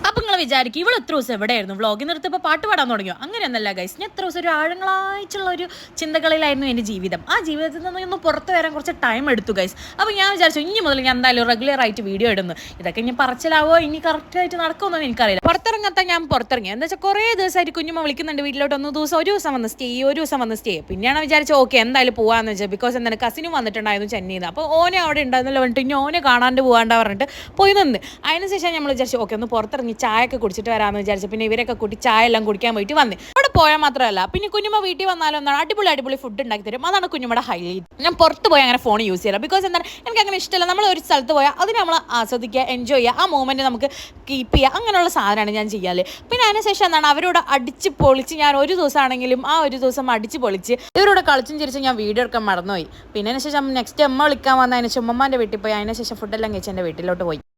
അപ്പൊ നിങ്ങൾ വിചാരിക്കും ഇവൾ എത്ര ദിവസം എവിടെയായിരുന്നു വ്ളോഗിൽ നിർത്തിയപ്പോൾ പാട്ട് പാടാൻ തുടങ്ങിയോ? അങ്ങനെയൊന്നല്ല ഗൈസ്. ഞാൻ എത്ര ദിവസം ഒരു ആഴങ്ങളായിട്ടുള്ള ഒരു ചിന്തകളിലായിരുന്നു എൻ്റെ ജീവിതം. ആ ജീവിതത്തിൽ നിന്ന് പുറത്ത് വരാൻ കുറച്ച് ടൈം എടുത്തു ഗൈസ്. അപ്പോൾ ഞാൻ വിചാരിച്ചു ഇനി മുതൽ ഞാൻ എന്തായാലും റെഗുലർ ആയിട്ട് വീഡിയോ ഇടുന്നു. ഇതൊക്കെ ഇനി പറച്ചിലാവോ ഇനി കറക്റ്റായിട്ട് നടക്കുമെന്നൊന്നും എനിക്കറിയില്ല. പുറത്തിറങ്ങാത്ത ഞാൻ പുറത്തിറങ്ങി. എന്താ വെച്ചാൽ കുറേ ദിവസമായിട്ട് കുഞ്ഞുമ്മ വിളിക്കുന്നുണ്ട് വീട്ടിലോട്ട്. ഒരു ദിവസം വന്ന് സ്റ്റേ. പിന്നെയാണ് വിചാരിച്ചു ഓക്കെ എന്തായാലും പോകാമെന്ന് വെച്ചാൽ. ബിക്കോസ് എന്താണ് കസിനും വന്നിട്ടുണ്ടായിരുന്നു ചെന്നൈയിൽ നിന്ന്. അപ്പോൾ ഓനെ അവിടെ ഉണ്ടായിരുന്നല്ലോ പറഞ്ഞിട്ട് ഇനി ഓനെ കാണാണ്ട് പോകാണ്ട പറഞ്ഞിട്ട് പോയി നിന്ന്. അതിനുശേഷം നമ്മൾ വിചാരിച്ചു ഓക്കെ ഒന്ന് പുറത്തിറങ്ങി ചായ ഒക്കെ കുടിച്ചിട്ട് വരാമെന്ന് വിചാരിച്ചു. പിന്നെ ഇവരൊക്കെ കൂട്ടി ചായ എല്ലാം കുടിക്കാൻ പോയിട്ട് വന്ന് അവിടെ പോയാൽ മാത്രമല്ല പിന്നെ കുഞ്ഞുമ്മ വീട്ടിൽ വന്നാലും എന്താണ് അടിപൊളി ഫുഡ് ഉണ്ടാക്കി തരും. അതാണ് കുഞ്ഞുമ്മയുടെ ഹൈലൈറ്റ്. ഞാൻ പുറത്ത് പോയി അങ്ങനെ ഫോൺ യൂസ് ചെയ്യാം. ബിക്കോസ് എന്താണ് എനിക്ക് അങ്ങനെ ഇഷ്ടമല്ല. നമ്മൾ ഒരു സ്ഥലത്ത് പോയാൽ അതിന് നമ്മൾ ആസ്വദിക്കുക, എൻജോയ് ചെയ്യുക, ആ മൂമെൻറ്റ് നമുക്ക് കീപ്പ് ചെയ്യുക. അങ്ങനെയുള്ള സാധനമാണ് ഞാൻ ചെയ്യാല്. പിന്നെ അതിനുശേഷം എന്താണ് അവരോട് അടിച്ച് പൊളിച്ച് ഞാൻ ഒരു ദിവസമാണെങ്കിലും ആ ഒരു ദിവസം അടിച്ച് പൊളിച്ച് ഇവരോട് കളിച്ചും ചിരിച്ച് ഞാൻ വീഡിയോ എടുക്കാൻ മറന്നുപോയി. പിന്നെ അതിനുശേഷം നെക്സ്റ്റ് അമ്മ വിളിക്കാൻ വന്ന അതിനുശേഷം ഉമ്മമാൻ്റെ വീട്ടിൽ പോയി. അതിനുശേഷം ഫുഡെല്ലാം കഴിച്ച് എൻ്റെ വീട്ടിലോട്ട് പോയി.